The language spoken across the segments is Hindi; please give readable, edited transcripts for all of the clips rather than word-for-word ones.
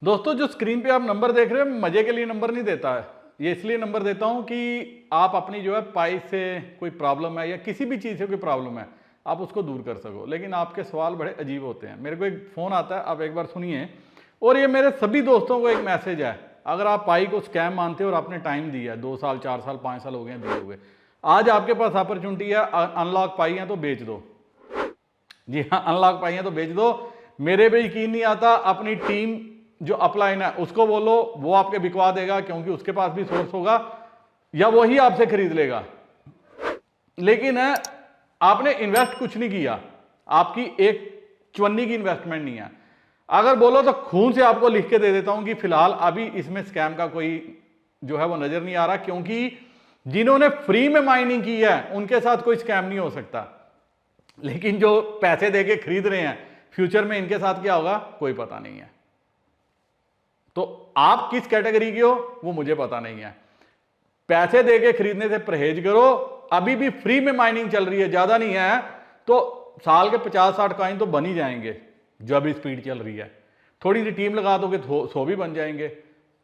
दोस्तों, जो स्क्रीन पे आप नंबर देख रहे हो, मजे के लिए नंबर नहीं देता है। ये इसलिए नंबर देता हूं कि आप अपनी जो है पाई से कोई प्रॉब्लम है या किसी भी चीज़ से कोई प्रॉब्लम है, आप उसको दूर कर सको। लेकिन आपके सवाल बड़े अजीब होते हैं। मेरे को एक फ़ोन आता है, आप एक बार सुनिए। और ये मेरे सभी दोस्तों को एक मैसेज है, अगर आप पाई को स्कैम मानते हो और आपने टाइम दिया है, 2 साल 4 साल 5 साल हो गए दिए हुए, आज आपके पास अपॉर्चुनिटी है, अनलॉक पाई है तो बेच दो। जी हाँ, अनलॉक पाई है तो बेच दो। मेरे पे यकीन नहीं आता, अपनी टीम जो अपलाइन है उसको बोलो, वो आपके बिकवा देगा, क्योंकि उसके पास भी सोर्स होगा या वही आपसे खरीद लेगा। लेकिन आपने इन्वेस्ट कुछ नहीं किया, आपकी एक चवन्नी की इन्वेस्टमेंट नहीं है। अगर बोलो तो खून से आपको लिख के दे देता हूं कि फिलहाल अभी इसमें स्कैम का कोई जो है वो नजर नहीं आ रहा, क्योंकि जिन्होंने फ्री में माइनिंग की है उनके साथ कोई स्कैम नहीं हो सकता। लेकिन जो पैसे देके खरीद रहे हैं, फ्यूचर में इनके साथ क्या होगा कोई पता नहीं है। तो आप किस कैटेगरी के हो वो मुझे पता नहीं है। पैसे देके खरीदने से परहेज करो। अभी भी फ्री में माइनिंग चल रही है, ज्यादा नहीं है, तो साल के 50-60 कॉइन तो बन ही जाएंगे। जो अभी स्पीड चल रही है, थोड़ी सी टीम लगा दोगे तो 100 भी बन जाएंगे।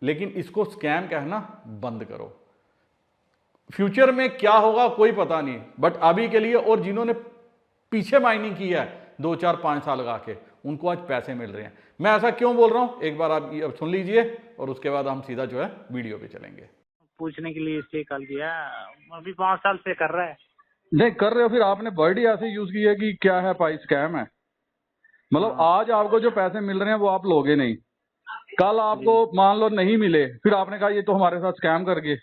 लेकिन इसको स्कैम कहना बंद करो। फ्यूचर में क्या होगा कोई पता नहीं, बट अभी के लिए, और जिन्होंने पीछे माइनिंग की है 2 4 5 साल लगा के, उनको आज पैसे मिल रहे हैं। मैं ऐसा क्यों बोल रहा हूं, एक बार आप अब सुन लीजिए और उसके बाद हम सीधा जो है वीडियो पे चलेंगे। पूछने के लिए इसलिए कॉल किया। अभी 5 साल से कर रहा है। नहीं कर रहे हो, फिर आपने वर्ड ही ऐसे यूज किया कि क्या है पाई स्कैम है। मतलब आज आपको जो पैसे मिल रहे हैं वो आप लोगे नहीं, कल आपको मान लो नहीं मिले, फिर आपने कहा ये तो हमारे साथ स्कैम कर गए।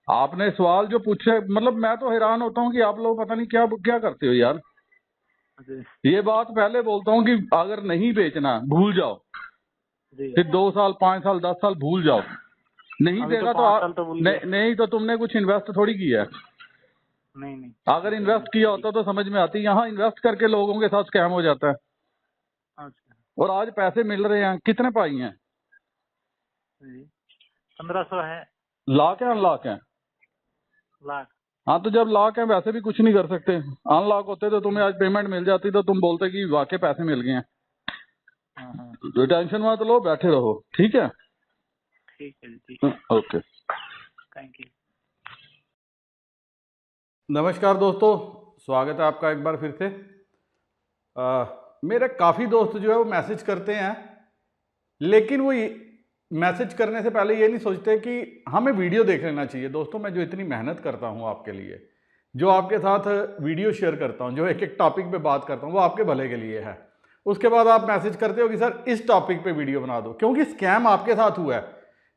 आपने सवाल जो पूछे, मतलब मैं तो हैरान होता हूँ कि आप लोग पता नहीं क्या क्या करते हो यार। ये बात पहले बोलता हूँ कि अगर नहीं बेचना भूल जाओ, फिर 2 साल 5 साल 10 साल भूल जाओ। नहीं देगा तो नहीं तो तुमने कुछ इन्वेस्ट थोड़ी किया है। नहीं अगर इन्वेस्ट किया होता तो समझ में आती। यहाँ इन्वेस्ट करके लोगों के साथ स्कैम हो जाता है। अच्छा। और आज पैसे मिल रहे हैं, कितने पाई हैं? 1500 है। लाख है अनलॉक है? लाख। हाँ, तो जब लॉक है वैसे भी कुछ नहीं कर सकते। अनलॉक होते तो तुम्हें आज पेमेंट मिल जाती, तो तुम बोलते कि वाकई पैसे मिल गए हैं। तो टेंशन मत लो, बैठे रहो, ठीक है? ठीक है जी। Okay, thank you. नमस्कार दोस्तों, स्वागत है आपका एक बार फिर से। मेरे काफ़ी दोस्त जो है वो मैसेज करते हैं, लेकिन वो मैसेज करने से पहले ये नहीं सोचते कि हमें वीडियो देख लेना चाहिए। दोस्तों, मैं जो इतनी मेहनत करता हूँ आपके लिए, जो आपके साथ वीडियो शेयर करता हूँ, जो एक एक टॉपिक पे बात करता हूँ, वो आपके भले के लिए है। उसके बाद आप मैसेज करते हो कि सर इस टॉपिक पे वीडियो बना दो, क्योंकि स्कैम आपके साथ हुआ है,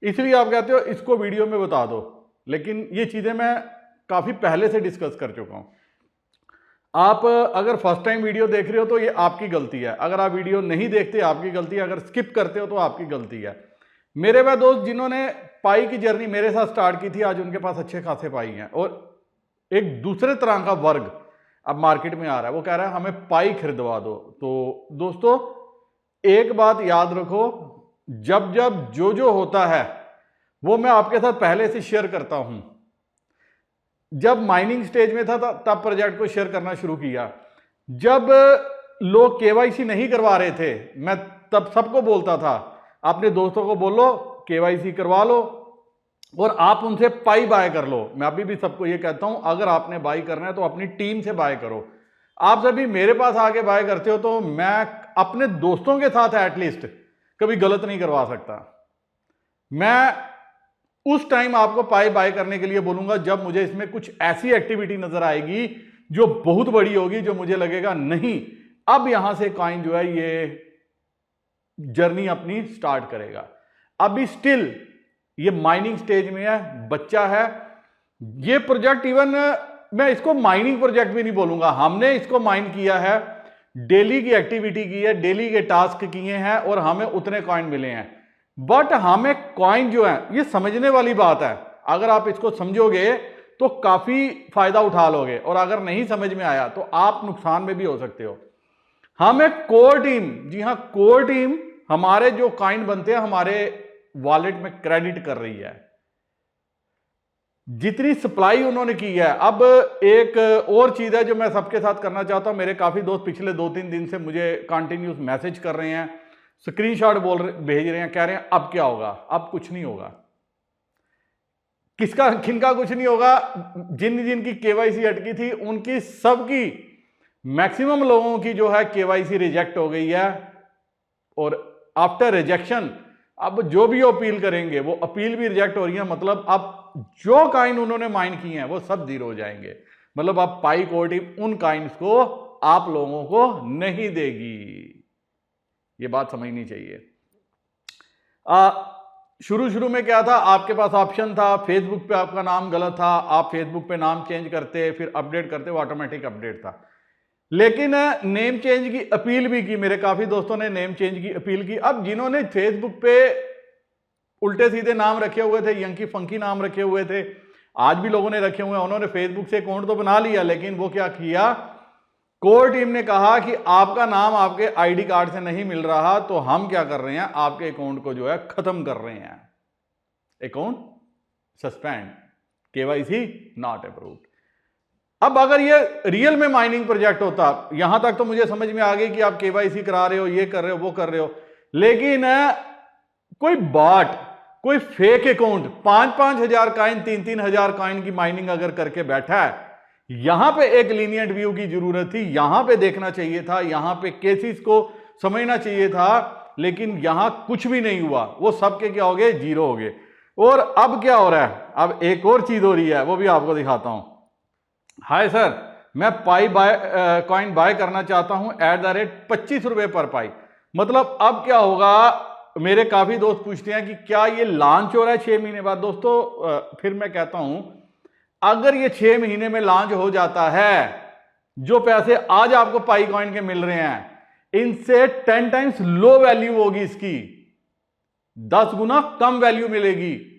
इसलिए आप कहते हो इसको वीडियो में बता दो। लेकिन ये चीज़ें मैं काफ़ी पहले से डिस्कस कर चुका हूँ। आप अगर फर्स्ट टाइम वीडियो देख रहे हो तो ये आपकी गलती है। अगर आप वीडियो नहीं देखते आपकी गलती है, अगर स्किप करते हो तो आपकी गलती है। मेरे वह दोस्त जिन्होंने पाई की जर्नी मेरे साथ स्टार्ट की थी, आज उनके पास अच्छे खासे पाई हैं। और एक दूसरे तरह का वर्ग अब मार्केट में आ रहा है, वो कह रहा है हमें पाई खरीदवा दो। तो दोस्तों, एक बात याद रखो, जब जब जो होता है वो मैं आपके साथ पहले से शेयर करता हूं। जब माइनिंग स्टेज में था तब प्रोजेक्ट को शेयर करना शुरू किया। जब लोग केवाईसी नहीं करवा रहे थे, मैं तब सबको बोलता था अपने दोस्तों को बोलो केवाईसी करवा लो और आप उनसे पाई बाय कर लो। मैं अभी भी सबको ये कहता हूं, अगर आपने बाय करना है तो अपनी टीम से बाय करो। आप सभी मेरे पास आके बाय करते हो तो मैं अपने दोस्तों के साथ एटलीस्ट कभी गलत नहीं करवा सकता। मैं उस टाइम आपको पाई बाय करने के लिए बोलूंगा जब मुझे इसमें कुछ ऐसी एक्टिविटी नजर आएगी जो बहुत बड़ी होगी, जो मुझे लगेगा नहीं अब यहां से कॉइन जो है ये जर्नी अपनी स्टार्ट करेगा। अभी स्टिल ये माइनिंग स्टेज में है, बच्चा है ये प्रोजेक्ट। इवन मैं इसको माइनिंग प्रोजेक्ट भी नहीं बोलूंगा, हमने इसको माइन किया है, डेली की एक्टिविटी की है, डेली के टास्क किए हैं और हमें उतने कॉइन मिले हैं। बट हमें कॉइन जो है, ये समझने वाली बात है, अगर आप इसको समझोगे तो काफी फायदा उठा लोगे, और अगर नहीं समझ में आया तो आप नुकसान में भी हो सकते हो। हमें कोर टीम, जी हां कोर टीम, हमारे जो कॉइन बनते हैं हमारे वॉलेट में क्रेडिट कर रही है। जितनी सप्लाई उन्होंने की है। अब एक और चीज़ है जो मैं सबके साथ करना चाहता हूं, मेरे काफ़ी दोस्त पिछले 2-3 दिन से मुझे कंटिन्यूस मैसेज कर रहे हैं, स्क्रीनशॉट भेज रहे हैं, कह रहे हैं अब क्या होगा। अब कुछ नहीं होगा। किनका कुछ नहीं होगा? जिनकी केवाईसी अटकी थी उनकी सबकी, मैक्सिमम लोगों की जो है केवाईसी रिजेक्ट हो गई है। और आफ्टर रिजेक्शन अब जो भी अपील करेंगे वो अपील भी रिजेक्ट हो रही है। मतलब अब जो कॉइन उन्होंने माइन किए हैं वो सब जीरो हो जाएंगे। मतलब अब पाई कोर टीम उन कॉइन्स को आप लोगों को नहीं देगी। ये बात समझनी चाहिए। शुरू में क्या था, आपके पास ऑप्शन था, फेसबुक पे आपका नाम गलत था, आप फेसबुक पे नाम चेंज करते फिर अपडेट करते, वो ऑटोमेटिक अपडेट था। लेकिन नेम चेंज की अपील भी की, मेरे काफी दोस्तों ने नेम चेंज की अपील की। अब जिन्होंने फेसबुक पे उल्टे सीधे नाम रखे हुए थे, यंकी फंकी नाम रखे हुए थे, आज भी लोगों ने रखे हुए हैं, उन्होंने फेसबुक से अकाउंट तो बना लिया, लेकिन वो क्या किया, कोर टीम ने कहा कि आपका नाम आपके आईडी कार्ड से नहीं मिल रहा, तो हम क्या कर रहे हैं, आपके अकाउंट को जो है खत्म कर रहे हैं, account suspend, KYC not approved. अब अगर ये रियल में माइनिंग प्रोजेक्ट होता, यहां तक तो मुझे समझ में आ गई कि आप केवाईसी करा रहे हो, ये कर रहे हो, वो कर रहे हो, लेकिन कोई बॉट, कोई फेक अकाउंट 5-5 हजार कॉइन, 3-3 हजार कॉइन की माइनिंग अगर करके बैठा है, यहां पे एक लीनियंट व्यू की जरूरत थी, यहां पे देखना चाहिए था, यहां पे केसेस को समझना चाहिए था, लेकिन यहां कुछ भी नहीं हुआ। वो सबके क्या हो गए, जीरो हो गए। और अब क्या हो रहा है, अब एक और चीज हो रही है, वो भी आपको दिखाता हूं। हाय सर, मैं पाई कॉइन बाय करना चाहता हूं @ 25 रुपए पर पाई। मतलब अब क्या होगा, मेरे काफी दोस्त पूछते हैं कि क्या ये लॉन्च हो रहा है 6 महीने बाद। दोस्तों फिर मैं कहता हूं, अगर ये 6 महीने में लॉन्च हो जाता है, जो पैसे आज आपको पाई कॉइन के मिल रहे हैं, इनसे 10 टाइम्स लो वैल्यू होगी इसकी, 10 गुना कम वैल्यू मिलेगी।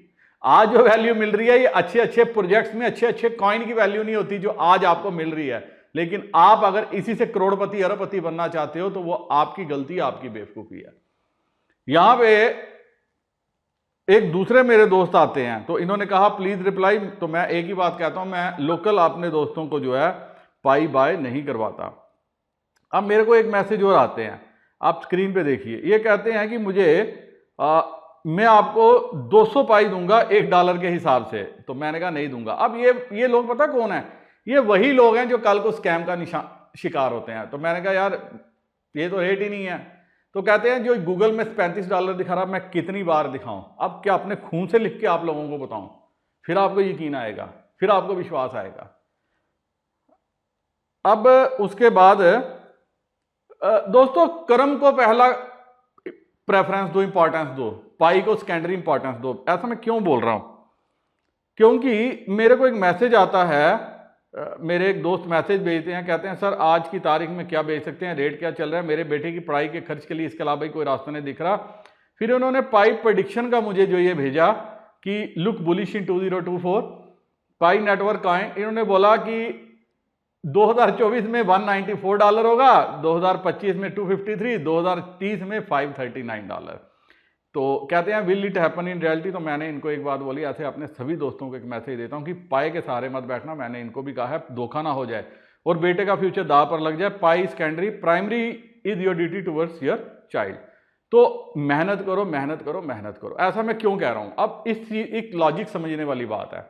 आज जो वैल्यू मिल रही है, ये अच्छे अच्छे प्रोजेक्ट्स में अच्छे अच्छे कॉइन की वैल्यू नहीं होती जो आज आपको मिल रही है। लेकिन आप अगर इसी से करोड़पति अरबपति बनना चाहते हो, तो वो आपकी गलती, आपकी बेवकूफी है। यहां पे एक दूसरे मेरे दोस्त आते हैं, तो इन्होंने कहा प्लीज रिप्लाई, तो मैं एक ही बात कहता हूं, मैं लोकल अपने दोस्तों को जो है पाई बाय नहीं करवाता। अब मेरे को एक मैसेज और आते हैं, आप स्क्रीन पे देखिए। ये कहते हैं कि मुझे मैं आपको 200 पाई दूंगा $1 के हिसाब से। तो मैंने कहा नहीं दूंगा। अब ये लोग पता कौन है, ये वही लोग हैं जो कल को स्कैम का शिकार होते हैं। तो मैंने कहा यार ये तो रेट ही नहीं है। तो कहते हैं जो गूगल में $35 दिखा रहा, मैं कितनी बार दिखाऊं। अब क्या अपने खून से लिख के आप लोगों को बताऊं, फिर आपको यकीन आएगा, फिर आपको विश्वास आएगा। अब उसके बाद दोस्तों, कर्म को पहला प्रेफरेंस दो, इंपॉर्टेंस दो, पाई को सेकेंडरी इंपॉर्टेंस दो। ऐसा मैं क्यों बोल रहा हूं, क्योंकि मेरे को एक मैसेज आता है, मेरे एक दोस्त मैसेज भेजते हैं, कहते हैं सर आज की तारीख में क्या बेच सकते हैं, रेट क्या चल रहा है, मेरे बेटे की पढ़ाई के खर्च के लिए इसके अलावा कोई रास्ता नहीं दिख रहा। फिर उन्होंने पाई प्रेडिक्शन का मुझे जो ये भेजा कि लुक बुलिश इन 2024 पाई नेटवर्क कॉइन। इन्होंने बोला कि 2024 में $194 होगा, 2025 में 253, 2030 में $539। तो कहते हैं will it happen in reality. तो मैंने इनको एक बात बोली, ऐसे अपने सभी दोस्तों को एक मैसेज देता हूं कि पाई के सहारे मत बैठना। मैंने इनको भी कहा है धोखा ना हो जाए और बेटे का फ्यूचर दाव पर लग जाए। पाई secondary, primary is your duty towards your child. तो मेहनत करो, मेहनत करो, मेहनत करो। ऐसा मैं क्यों कह रहा हूं, अब इस चीज एक लॉजिक समझने वाली बात है।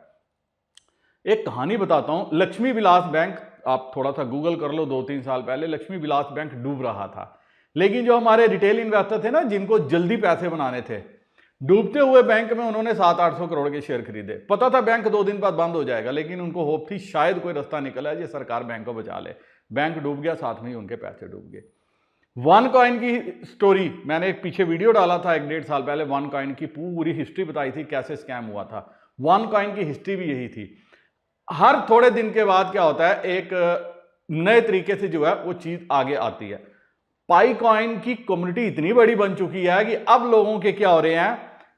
एक कहानी बताता हूं। लक्ष्मी विलास बैंक, आप थोड़ा सा गूगल कर लो, 2-3 साल पहले लक्ष्मी विलास बैंक डूब रहा था। लेकिन जो हमारे रिटेल इन्वेस्टर थे ना, जिनको जल्दी पैसे बनाने थे, डूबते हुए बैंक में उन्होंने 700-800 करोड़ के शेयर खरीदे। पता था बैंक 2 दिन बाद बंद हो जाएगा, लेकिन उनको होप थी शायद कोई रास्ता निकला है, ये सरकार बैंक को बचा ले। बैंक डूब गया, साथ में ही उनके पैसे डूब गए। वन कॉइन की स्टोरी मैंने एक पीछे वीडियो डाला था 1-1.5 साल पहले, वन कॉइन की पूरी हिस्ट्री बताई थी, कैसे स्कैम हुआ था। वन कॉइन की हिस्ट्री भी यही थी। हर थोड़े दिन के बाद क्या होता है, एक नए तरीके से जो है वो चीज आगे आती है। पाई कॉइन की कम्युनिटी इतनी बड़ी बन चुकी है कि अब लोगों के क्या हो रहे हैं,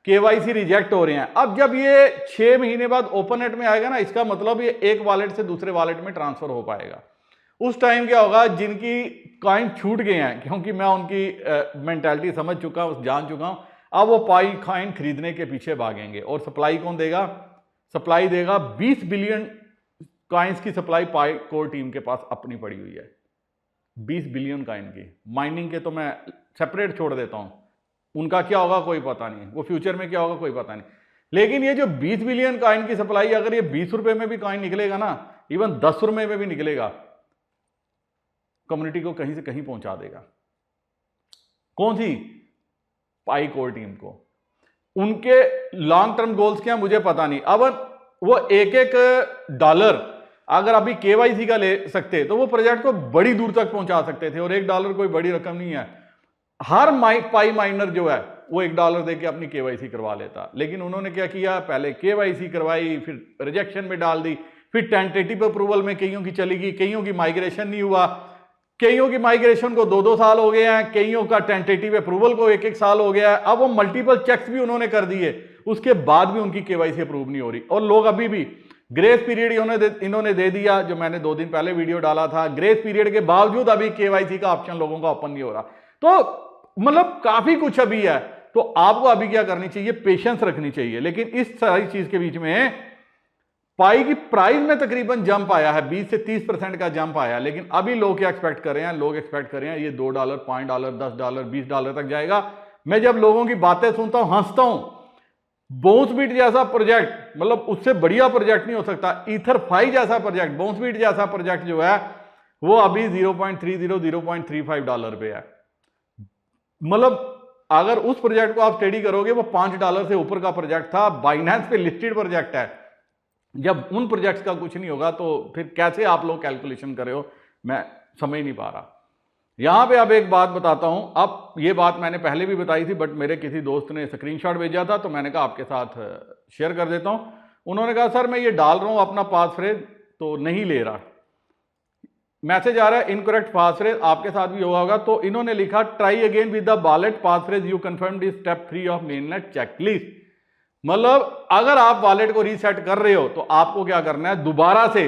केवाईसी रिजेक्ट हो रहे हैं। अब जब ये 6 महीने बाद ओपननेट में आएगा ना, इसका मतलब ये एक वॉलेट से दूसरे वॉलेट में ट्रांसफर हो पाएगा। उस टाइम क्या होगा, जिनकी कॉइन छूट गए हैं, क्योंकि मैं उनकी मेंटालिटी समझ चुका हूं, जान चुका हूं, अब वो पाई कॉइन खरीदने के पीछे भागेंगे। और सप्लाई कौन देगा, सप्लाई देगा। 20 बिलियन कॉइन्स की सप्लाई पाई कोर टीम के पास अपनी पड़ी हुई है। 20 बिलियन कॉइन की। माइनिंग के तो मैं सेपरेट छोड़ देता हूं, उनका क्या होगा कोई पता नहीं, वो फ्यूचर में क्या होगा कोई पता नहीं। लेकिन ये जो 20 बिलियन कॉइन की सप्लाई, अगर ये 20 रुपए में भी कॉइन निकलेगा ना, इवन 10 रुपए में भी निकलेगा, कम्युनिटी को कहीं से कहीं पहुंचा देगा। कौन सी? पाई कोर टीम को। उनके लॉन्ग टर्म गोल्स क्या मुझे पता नहीं। अब वो एक एक डॉलर अगर अभी केवाईसी का ले सकते तो वो प्रोजेक्ट को बड़ी दूर तक पहुंचा सकते थे, और $1 कोई बड़ी रकम नहीं है। हर पाई माइनर जो है वो $1 देके अपनी केवाईसी करवा लेता। लेकिन उन्होंने क्या किया, पहले केवाईसी करवाई, फिर रिजेक्शन में डाल दी, फिर टेंटेटिव अप्रूवल में कईयों की चली गई, कईयों की माइग्रेशन नहीं हुआ, कईयों की माइग्रेशन को 2-2 साल हो गए हैं, कईयों का टेंटेटिव अप्रूवल को 1-1 साल हो गया है। अब वो मल्टीपल चेक्स भी उन्होंने कर दिए, उसके बाद भी उनकी केवाईसी अप्रूव नहीं हो रही। और लोग अभी भी ग्रेस पीरियड इन्होंने दे दिया, जो मैंने 2 दिन पहले वीडियो डाला था, ग्रेस पीरियड के बावजूद अभी केवाईसी का ऑप्शन लोगों का ओपन नहीं हो रहा। तो मतलब काफी कुछ अभी है। तो आपको अभी क्या करनी चाहिए, पेशेंस रखनी चाहिए। लेकिन इस सारी चीज के बीच में पाई की प्राइस में तकरीबन जंप आया है, 20 से 30% का जंप आया। लेकिन अभी लोग क्या एक्सपेक्ट कर रहे हैं, लोग एक्सपेक्ट कर रहे हैं ये $2, $5, $10, $20 तक जाएगा। मैं जब लोगों की बातें सुनता हूं हंसता हूं। बाउंसबीट जैसा प्रोजेक्ट, मतलब उससे बढ़िया प्रोजेक्ट नहीं हो सकता। ईथरफाई जैसा प्रोजेक्ट, बाउंसबीट जैसा प्रोजेक्ट जो है वो अभी $0.30, $0.35 पे है। मतलब अगर उस प्रोजेक्ट को आप स्टडी करोगे, वो $5 से ऊपर का प्रोजेक्ट था, बाइनेंस पे लिस्टेड प्रोजेक्ट है। जब उन प्रोजेक्ट्स का कुछ नहीं होगा तो फिर कैसे आप लोग कैलकुलेशन कर रहे हो, मैं समझ नहीं पा रहा। यहां पे अब एक बात बताता हूं। अब ये बात मैंने पहले भी बताई थी, बट मेरे किसी दोस्त ने स्क्रीनशॉट भेजा था तो मैंने कहा आपके साथ शेयर कर देता हूं। उन्होंने कहा सर मैं ये डाल रहा हूं अपना पासफ्रेज तो नहीं ले रहा, मैसेज आ रहा है इनकरेक्ट पासफ्रेज, आपके साथ भी होगा। तो इन्होंने लिखा try again with the wallet passphrase you confirmed is step 3 of mainnet checklist. मतलब अगर आप वॉलेट को रीसेट कर रहे हो तो आपको क्या करना है, दोबारा से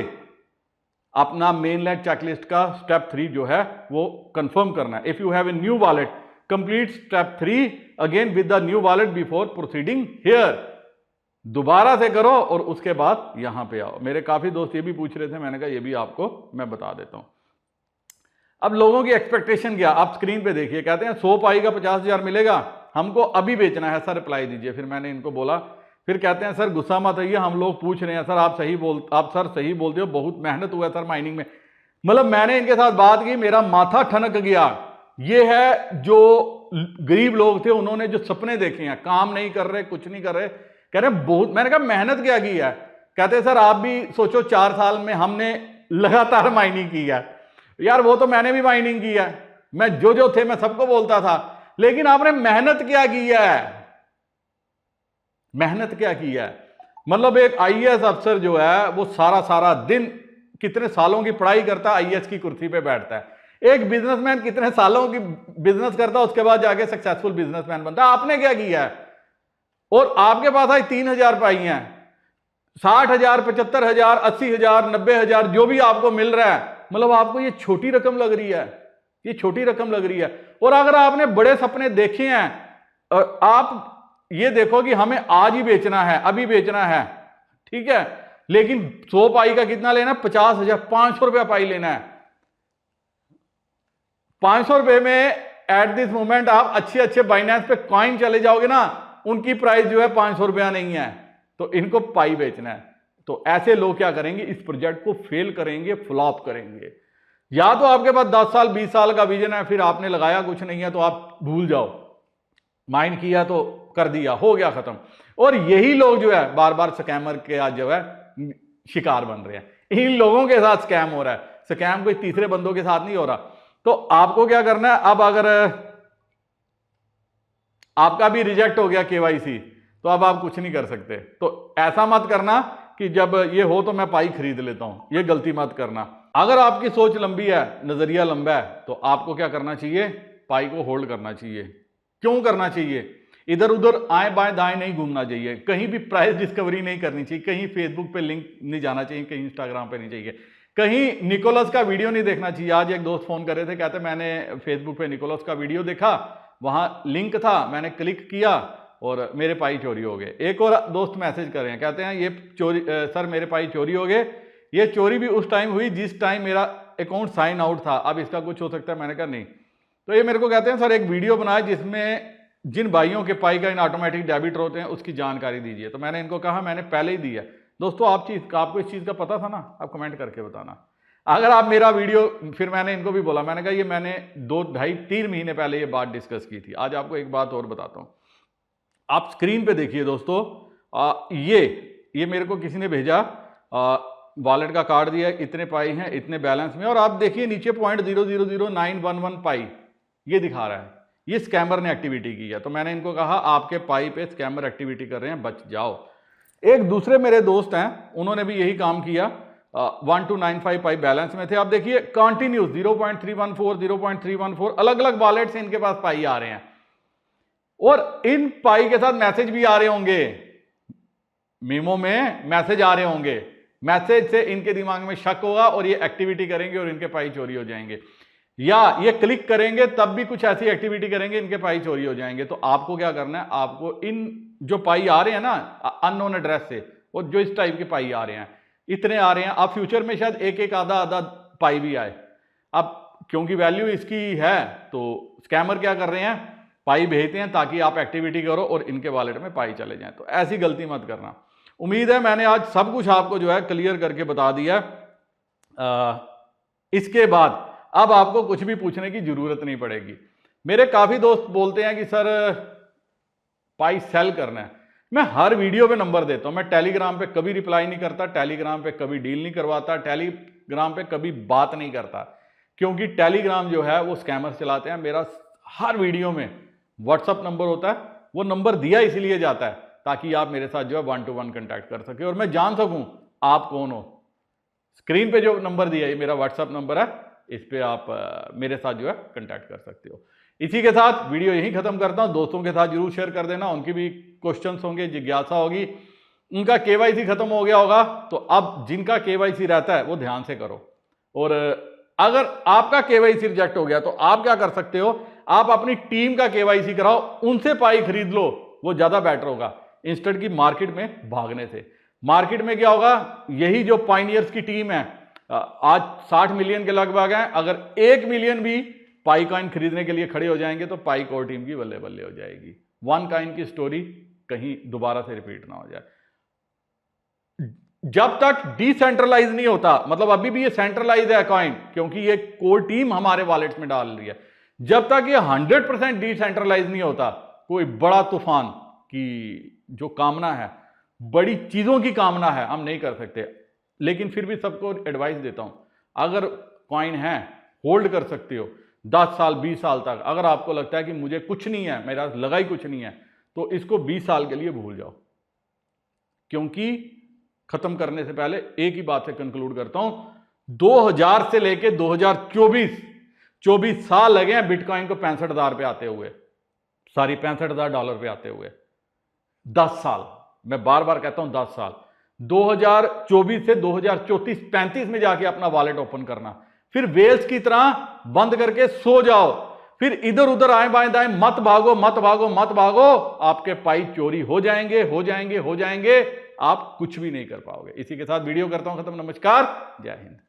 अपना मेननेट चेकलिस्ट का स्टेप 3 जो है वो कंफर्म करना है। If you have a new wallet complete step 3 again with the new wallet before proceeding here. दोबारा से करो और उसके बाद यहां पे आओ। मेरे काफी दोस्त ये भी पूछ रहे थे, मैंने कहा ये भी आपको मैं बता देता हूं। अब लोगों की एक्सपेक्टेशन क्या, आप स्क्रीन पे देखिए, कहते हैं 100 पाई का 50,000 मिलेगा, हमको अभी बेचना है सर, रिप्लाई दीजिए। फिर मैंने इनको बोला, फिर कहते हैं सर गुस्सा मत आइए, हम लोग पूछ रहे हैं सर, आप सही बोलते हो, बहुत मेहनत हुआ है सर माइनिंग में। मतलब मैंने इनके साथ बात की, मेरा माथा ठनक गया। ये है जो गरीब लोग थे, उन्होंने जो सपने देखे हैं, काम नहीं कर रहे, कुछ नहीं कर रहे, कह रहे बहुत। मैंने कहा मेहनत क्या की है? कहते सर आप भी सोचो 4 साल में हमने लगातार माइनिंग की है। यार वो तो मैंने भी माइनिंग की है, मैं जो थे मैं सबको बोलता था, लेकिन आपने मेहनत क्या की है? मेहनत क्या की है? मतलब एक आईएएस अफसर जो है वो सारा दिन कितने सालों की पढ़ाई करता है, आईएएस की कुर्सी पे बैठता है। एक बिजनेसमैन कितने सालों की बिजनेस करता है, उसके बाद जाके सक्सेसफुल बिजनेसमैन बनता है। आपने क्या किया है? और आपके पास आज 3,000 पाई हैं, 60,000, 75,000, 80,000, 90,000 जो भी आपको मिल रहा है, मतलब आपको ये छोटी रकम लग रही है, ये छोटी रकम लग रही है। और अगर आपने बड़े सपने देखे हैं, आप ये देखो कि हमें आज ही बेचना है, अभी बेचना है, ठीक है, लेकिन 100 पाई का कितना लेना है? 50,000, 500 रुपया पाई लेना है। 500 रुपए में एट दिस मोमेंट आप अच्छे बाइनेंस पे कॉइन चले जाओगे ना, उनकी प्राइस जो है 500 रुपया नहीं है, तो इनको पाई बेचना है। तो ऐसे लोग क्या करेंगे, इस प्रोजेक्ट को फेल करेंगे, फ्लॉप करेंगे। या तो आपके पास 10 साल 20 साल का विजन है, फिर आपने लगाया कुछ नहीं है तो आप भूल जाओ, माइन किया तो कर दिया, हो गया खत्म। और यही लोग जो है बार बार स्कैमर के आज जो है शिकार बन रहे हैं। इन लोगों के साथ स्कैम हो रहा है, स्कैम कोई तीसरे बंदों के साथ नहीं हो रहा। तो आपको क्या करना है, अब अगर आपका भी रिजेक्ट हो गया केवाईसी तो अब आप कुछ नहीं कर सकते। तो ऐसा मत करना कि जब ये हो तो मैं पाई खरीद लेता हूं, ये गलती मत करना। अगर आपकी सोच लंबी है, नजरिया लंबा है, तो आपको क्या करना चाहिए, पाई को होल्ड करना चाहिए। क्यों करना चाहिए? इधर उधर आए बाएं दाएं नहीं घूमना चाहिए, कहीं भी प्राइस डिस्कवरी नहीं करनी चाहिए, कहीं फेसबुक पे लिंक नहीं जाना चाहिए, कहीं इंस्टाग्राम पे नहीं चाहिए, कहीं निकोलस का वीडियो नहीं देखना चाहिए। आज एक दोस्त फोन कर रहे थे, कहते मैंने फेसबुक पे निकोलस का वीडियो देखा, वहां लिंक था, मैंने क्लिक किया और मेरे पाई चोरी हो गए। एक और दोस्त मैसेज कर रहे हैं, कहते हैं ये चोरी सर मेरे पाई चोरी हो गए। ये चोरी भी उस टाइम हुई जिस टाइम मेरा अकाउंट साइन आउट था, अब इसका कुछ हो सकता है? मैंने कहा नहीं। तो ये मेरे को कहते हैं सर एक वीडियो बनाए जिसमें जिन भाइयों के पाई का इन ऑटोमेटिक डेबिट होते हैं उसकी जानकारी दीजिए। तो मैंने इनको कहा मैंने पहले ही दी है। दोस्तों आपको इस चीज़ का पता था ना? आप कमेंट करके बताना अगर आप मेरा वीडियो, फिर मैंने इनको भी बोला, मैंने कहा ये मैंने 2, 2.5, 3 महीने पहले ये बात डिस्कस की थी। आज आपको एक बात और बताता हूँ। आप स्क्रीन पे देखिए दोस्तों, ये मेरे को किसी ने भेजा, वॉलेट का कार्ड दिया, इतने पाई हैं, इतने बैलेंस में, और आप देखिए नीचे 0.000911 पाई ये दिखा रहा है। ये स्कैमर ने एक्टिविटी की है। तो मैंने इनको कहा आपके पाई पे स्कैमर एक्टिविटी कर रहे हैं, बच जाओ। एक दूसरे मेरे दोस्त हैं, उन्होंने भी यही काम किया। 1295 पाई बैलेंस में थे। आप देखिए कंटिन्यूस 0.314 0.314 अलग अलग वॉलेट से इनके पास पाई आ रहे हैं, और इन पाई के साथ मैसेज भी आ रहे होंगे, मीमो में मैसेज आ रहे होंगे। मैसेज से इनके दिमाग में शक होगा और ये एक्टिविटी करेंगे और इनके पाई चोरी हो जाएंगे, या ये क्लिक करेंगे तब भी कुछ ऐसी एक्टिविटी करेंगे, इनके पाई चोरी हो जाएंगे। तो आपको क्या करना है, आपको इन जो पाई आ रहे हैं ना अननोन एड्रेस से, और जो इस टाइप के पाई आ रहे हैं, इतने आ रहे हैं, आप फ्यूचर में शायद एक आधा पाई भी आए। अब क्योंकि वैल्यू इसकी है तो स्कैमर क्या कर रहे हैं, पाई भेजते हैं ताकि आप एक्टिविटी करो और इनके वॉलेट में पाई चले जाएं। तो ऐसी गलती मत करना। उम्मीद है मैंने आज सब कुछ आपको जो है क्लियर करके बता दिया। इसके बाद अब आपको कुछ भी पूछने की जरूरत नहीं पड़ेगी। मेरे काफी दोस्त बोलते हैं कि सर पाई सेल करना है। मैं हर वीडियो पे नंबर देता हूं। मैं टेलीग्राम पे कभी रिप्लाई नहीं करता, टेलीग्राम पे कभी डील नहीं करवाता, टेलीग्राम पे कभी बात नहीं करता, क्योंकि टेलीग्राम जो है वो स्कैमर चलाते हैं। मेरा हर वीडियो में व्हाट्सअप नंबर होता है, वो नंबर दिया इसलिए जाता है ताकि आप मेरे साथ जो है 1-to-1 कंटैक्ट कर सके और मैं जान सकूं आप कौन हो। स्क्रीन पे जो नंबर दिया है मेरा व्हाट्सअप नंबर है, इस पे आप मेरे साथ जो है कंटैक्ट कर सकते हो। इसी के साथ वीडियो यहीं खत्म करता हूं। दोस्तों के साथ जरूर शेयर कर देना, उनकी भी क्वेश्चंस होंगे, जिज्ञासा होगी। उनका केवाईसी खत्म हो गया होगा, तो अब जिनका केवाईसी रहता है वो ध्यान से करो। और अगर आपका केवाईसी रिजेक्ट हो गया तो आप क्या कर सकते हो, आप अपनी टीम का केवाईसी कराओ, उनसे पाई खरीद लो, वो ज्यादा बेटर होगा इंस्टेड की मार्केट में भागने से। मार्केट में क्या होगा, यही जो पाइनियर्स की टीम है आज 60 मिलियन के लगभग है, अगर 1 मिलियन भी पाई कॉइन खरीदने के लिए खड़े हो जाएंगे तो पाई कोर टीम की बल्ले बल्ले हो जाएगी। वन कॉइन की स्टोरी कहीं दोबारा से रिपीट ना हो जाए। जब तक डिसेंट्रलाइज नहीं होता, मतलब अभी भी ये सेंट्रलाइज है कॉइन, क्योंकि ये कोर टीम हमारे वॉलेट्स में डाल रही है, जब तक ये 100% डिसेंट्रलाइज नहीं होता, कोई बड़ा तूफान की जो कामना है, बड़ी चीजों की कामना है, हम नहीं कर सकते। लेकिन फिर भी सबको एडवाइस देता हूं, अगर कॉइन है होल्ड कर सकते हो 10 साल 20 साल तक। अगर आपको लगता है कि मुझे कुछ नहीं है, मेरा लगा ही कुछ नहीं है, तो इसको 20 साल के लिए भूल जाओ। क्योंकि खत्म करने से पहले एक ही बात से कंक्लूड करता हूं, 2000 से लेके 2024 साल लगे हैं बिटकॉइन को 65,000 पे आते हुए, सॉरी $65,000 पे आते हुए। 10 साल, मैं बार बार कहता हूं 10 साल। 2024 से 2034-35 में जाके अपना वॉलेट ओपन करना, फिर वेल्स की तरह बंद करके सो जाओ, फिर इधर उधर आए बाएं दाएं मत भागो मत भागो मत भागो। आपके पाई चोरी हो जाएंगे हो जाएंगे हो जाएंगे, आप कुछ भी नहीं कर पाओगे। इसी के साथ वीडियो करता हूं खत्म। नमस्कार, जय हिंद।